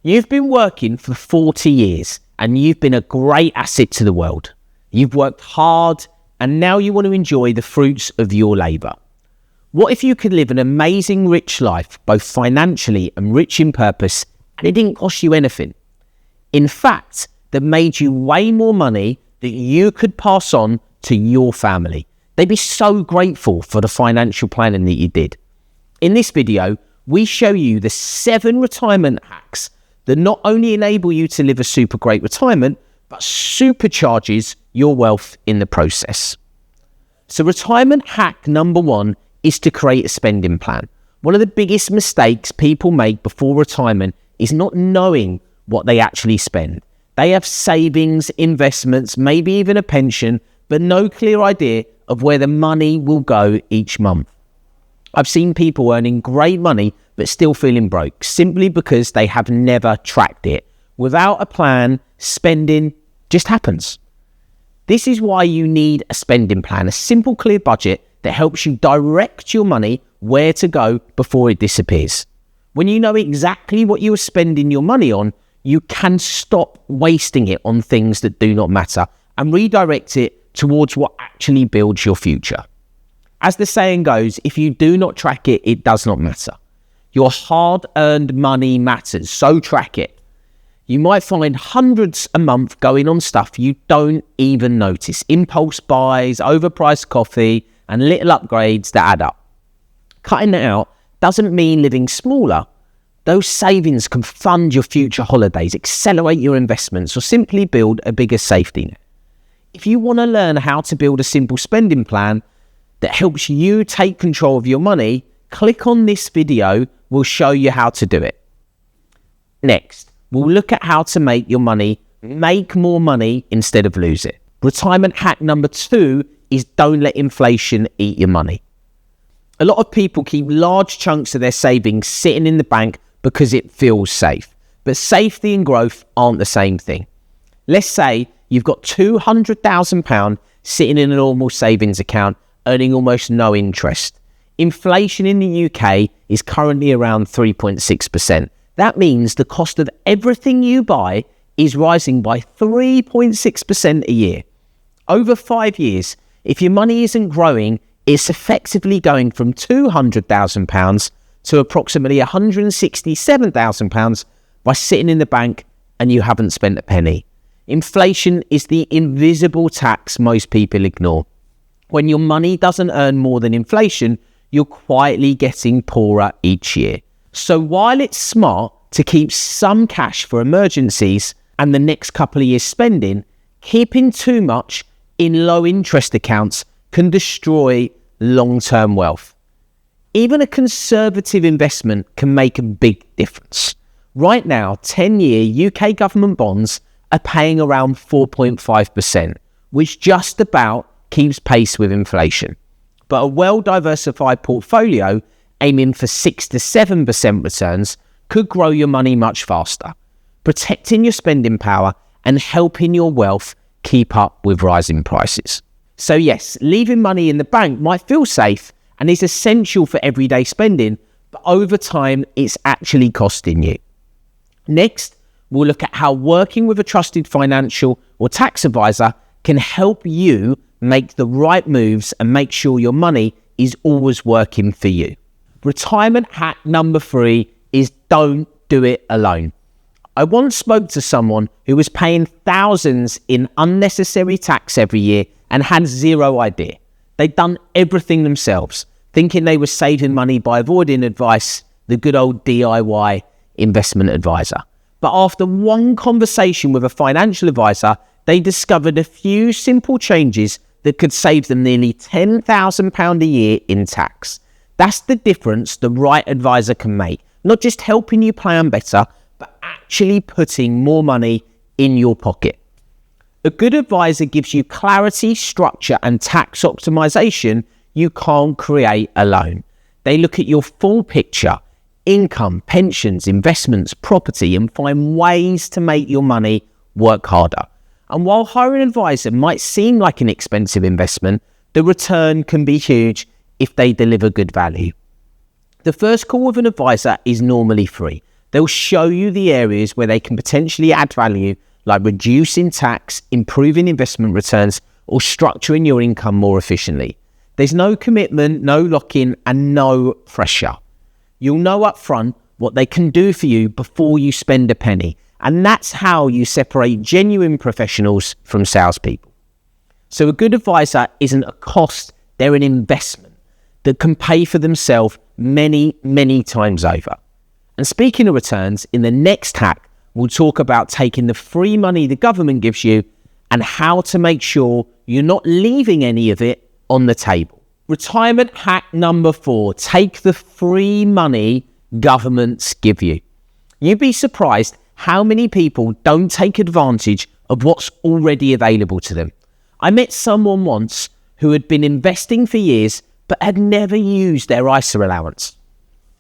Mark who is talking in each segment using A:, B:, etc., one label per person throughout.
A: You've been working for 40 years and you've been a great asset to the world. You've worked hard and now you want to enjoy the fruits of your labour. What if you could live an amazing, rich life, both financially and rich in purpose, and it didn't cost you anything? In fact, that made you way more money that you could pass on to your family. They'd be so grateful for the financial planning that you did. In this video, we show you the 7 retirement hacks that not only enable you to live a super great retirement, but supercharges your wealth in the process. So retirement hack number 1 is to create a spending plan. One of the biggest mistakes people make before retirement is not knowing what they actually spend. They have savings, investments, maybe even a pension, but no clear idea of where the money will go each month. I've seen people earning great money but still feeling broke simply because they have never tracked it. Without a plan, spending just happens. This is why you need a spending plan, a simple, clear budget that helps you direct your money where to go before it disappears. When you know exactly what you are spending your money on, you can stop wasting it on things that do not matter and redirect it towards what actually builds your future. As the saying goes, if you do not track it, it does not matter. Your hard-earned money matters, so track it. You might find hundreds a month going on stuff you don't even notice. Impulse buys, overpriced coffee, and little upgrades that add up. Cutting it out doesn't mean living smaller. Those savings can fund your future holidays, accelerate your investments, or simply build a bigger safety net. If you want to learn how to build a simple spending plan that helps you take control of your money, click on this video. We'll show you how to do it. Next, we'll look at how to make your money make more money instead of lose it. Retirement hack number 2 is don't let inflation eat your money. A lot of people keep large chunks of their savings sitting in the bank because it feels safe. But safety and growth aren't the same thing. Let's say you've got £200,000 sitting in a normal savings account earning almost no interest. Inflation in the UK is currently around 3.6%. That means the cost of everything you buy is rising by 3.6% a year. Over 5 years, if your money isn't growing, it's effectively going from £200,000 to approximately £167,000 by sitting in the bank and you haven't spent a penny. Inflation is the invisible tax most people ignore. When your money doesn't earn more than inflation, you're quietly getting poorer each year. So while it's smart to keep some cash for emergencies and the next couple of years spending, keeping too much in low interest accounts can destroy long-term wealth. Even a conservative investment can make a big difference. Right now, 10-year UK government bonds are paying around 4.5%, which just about keeps pace with inflation. But a well-diversified portfolio aiming for 6 to 7% returns could grow your money much faster, protecting your spending power and helping your wealth keep up with rising prices. So yes, leaving money in the bank might feel safe and is essential for everyday spending, but over time, it's actually costing you. Next, we'll look at how working with a trusted financial or tax advisor can help you make the right moves and make sure your money is always working for you. Retirement hack number 3 is don't do it alone. I once spoke to someone who was paying thousands in unnecessary tax every year and had zero idea. They'd done everything themselves, thinking they were saving money by avoiding advice, the good old DIY investment advisor. But after one conversation with a financial advisor, they discovered a few simple changes that could save them nearly £10,000 a year in tax. That's the difference the right advisor can make. Not just helping you plan better, but actually putting more money in your pocket. A good advisor gives you clarity, structure, and tax optimization you can't create alone. They look at your full picture, income, pensions, investments, property, and find ways to make your money work harder. And while hiring an advisor might seem like an expensive investment, the return can be huge if they deliver good value. The first call with an advisor is normally free. They'll show you the areas where they can potentially add value, like reducing tax, improving investment returns, or structuring your income more efficiently. There's no commitment, no lock-in, and no pressure. You'll know up front what they can do for you before you spend a penny. And that's how you separate genuine professionals from salespeople. So a good advisor isn't a cost, they're an investment that can pay for themselves many, many times over. And speaking of returns, in the next hack, we'll talk about taking the free money the government gives you and how to make sure you're not leaving any of it on the table. Retirement hack number 4, take the free money governments give you. You'd be surprised how many people don't take advantage of what's already available to them. I met someone once who had been investing for years but had never used their ISA allowance.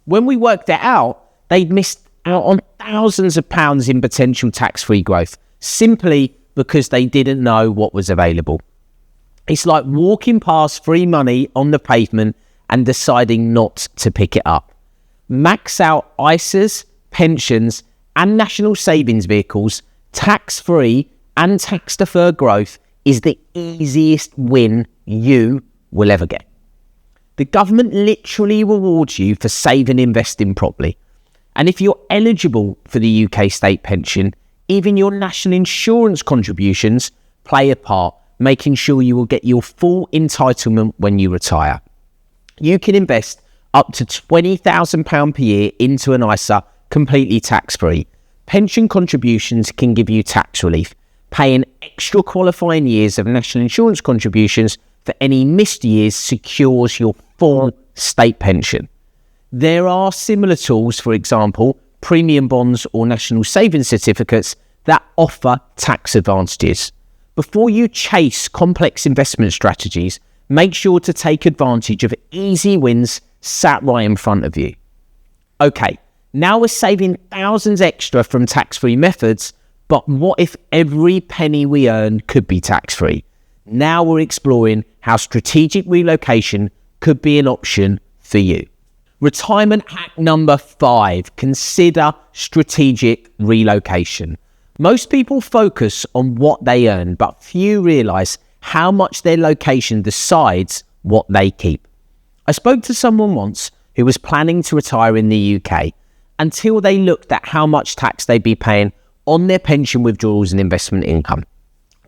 A: When we worked it out, they'd missed out on thousands of pounds in potential tax-free growth simply because they didn't know what was available. It's like walking past free money on the pavement and deciding not to pick it up. Max out ISAs, pensions, and national savings vehicles, tax-free and tax-deferred growth is the easiest win you will ever get. The government literally rewards you for saving and investing properly. And if you're eligible for the UK state pension, even your national insurance contributions play a part, making sure you will get your full entitlement when you retire. You can invest up to £20,000 per year into an ISA completely tax-free. Pension contributions can give you tax relief. Paying extra qualifying years of national insurance contributions for any missed years secures your full state pension. There are similar tools, for example, premium bonds or national savings certificates that offer tax advantages. Before you chase complex investment strategies, make sure to take advantage of easy wins sat right in front of you. Okay, now we're saving thousands extra from tax-free methods, but what if every penny we earn could be tax-free? Now we're exploring how strategic relocation could be an option for you. Retirement hack number 5, consider strategic relocation. Most people focus on what they earn, but few realise how much their location decides what they keep. I spoke to someone once who was planning to retire in the UK until they looked at how much tax they'd be paying on their pension withdrawals and investment income.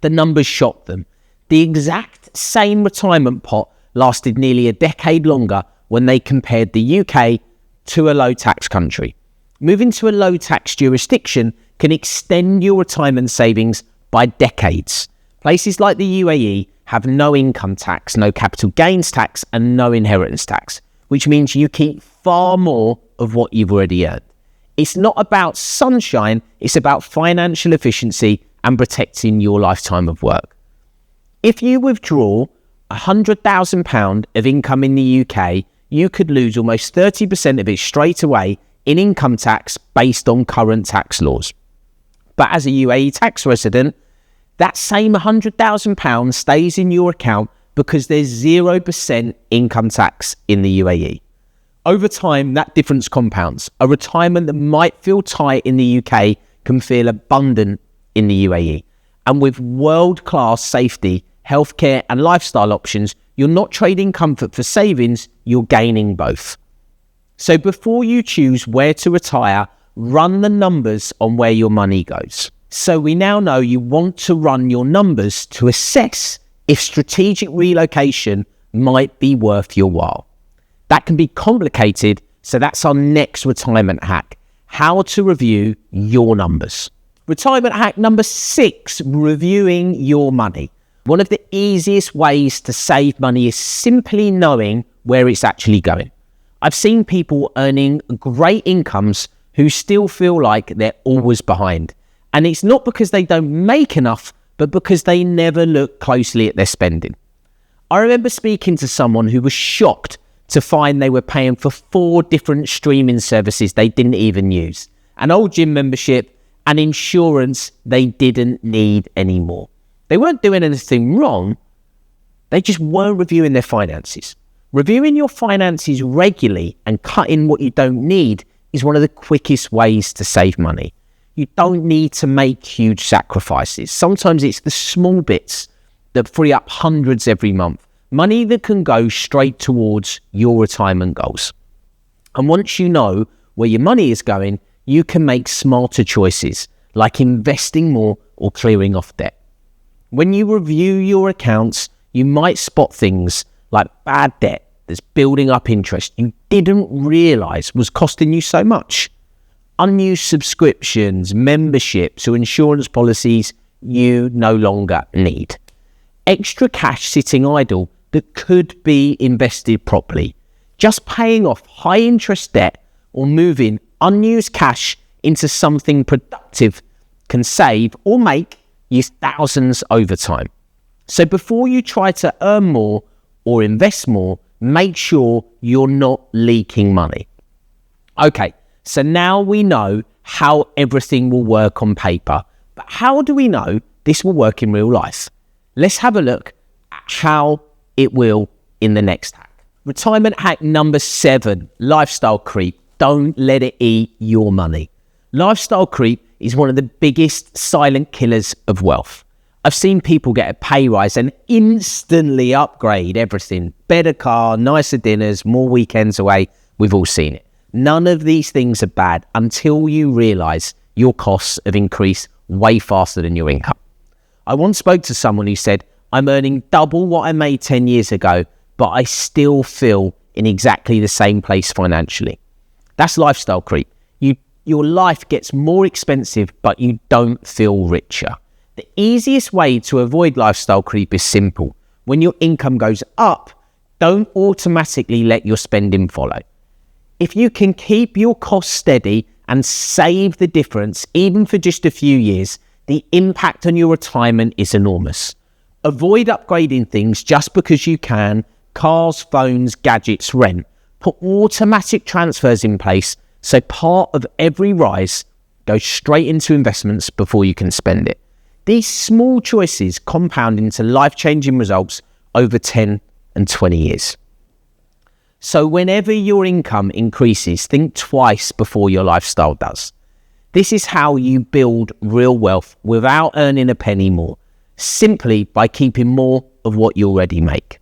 A: The numbers shocked them. The exact same retirement pot lasted nearly a decade longer when they compared the UK to a low-tax country. Moving to a low-tax jurisdiction can extend your retirement savings by decades. Places like the UAE have no income tax, no capital gains tax, and no inheritance tax, which means you keep far more of what you've already earned. It's not about sunshine, it's about financial efficiency and protecting your lifetime of work. If you withdraw £100,000 of income in the UK, you could lose almost 30% of it straight away in income tax based on current tax laws. But as a UAE tax resident, that same £100,000 stays in your account because there's 0% income tax in the UAE. Over time, that difference compounds. A retirement that might feel tight in the UK can feel abundant in the UAE. And with world-class safety, healthcare and lifestyle options, you're not trading comfort for savings, you're gaining both. So before you choose where to retire, run the numbers on where your money goes. So we now know you want to run your numbers to assess if strategic relocation might be worth your while. That can be complicated, so that's our next retirement hack, how to review your numbers. Retirement hack number 6, reviewing your money. One of the easiest ways to save money is simply knowing where it's actually going. I've seen people earning great incomes who still feel like they're always behind. And it's not because they don't make enough, but because they never look closely at their spending. I remember speaking to someone who was shocked to find they were paying for 4 different streaming services they didn't even use, an old gym membership, and insurance they didn't need anymore. They weren't doing anything wrong, they just weren't reviewing their finances. Reviewing your finances regularly and cutting what you don't need is one of the quickest ways to save money. You don't need to make huge sacrifices. Sometimes it's the small bits that free up hundreds every month. Money that can go straight towards your retirement goals. And once you know where your money is going, you can make smarter choices, like investing more or clearing off debt. When you review your accounts, you might spot things like bad debt that's building up interest you didn't realise was costing you so much. Unused subscriptions, memberships or insurance policies you no longer need. Extra cash sitting idle that could be invested properly. Just paying off high interest debt or moving unused cash into something productive can save or make you thousands over time. So before you try to earn more or invest more, make sure you're not leaking money. Okay, so now we know how everything will work on paper, but how do we know this will work in real life? Let's have a look at how it will in the next hack. Retirement hack number 7, lifestyle creep. Don't let it eat your money. Lifestyle creep is one of the biggest silent killers of wealth. I've seen people get a pay rise and instantly upgrade everything. Better car, nicer dinners, more weekends away. We've all seen it. None of these things are bad until you realise your costs have increased way faster than your income. I once spoke to someone who said, I'm earning double what I made 10 years ago, but I still feel in exactly the same place financially. That's lifestyle creep. Your life gets more expensive, but you don't feel richer. The easiest way to avoid lifestyle creep is simple. When your income goes up, don't automatically let your spending follow. If you can keep your costs steady and save the difference, even for just a few years, the impact on your retirement is enormous. Avoid upgrading things just because you can. Cars, phones, gadgets, rent. Put automatic transfers in place so part of every rise goes straight into investments before you can spend it. These small choices compound into life-changing results over 10 and 20 years. So whenever your income increases, think twice before your lifestyle does. This is how you build real wealth without earning a penny more, simply by keeping more of what you already make.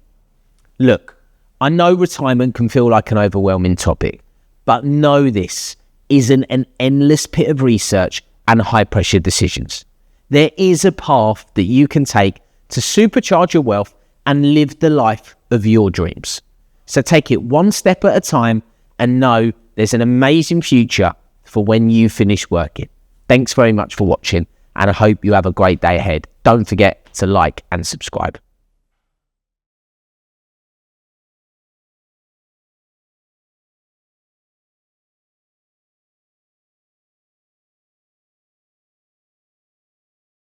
A: Look, I know retirement can feel like an overwhelming topic, but know this isn't an endless pit of research and high-pressure decisions. There is a path that you can take to supercharge your wealth and live the life of your dreams. So take it one step at a time and know there's an amazing future for when you finish working. Thanks very much for watching, and I hope you have a great day ahead. Don't forget to like and subscribe.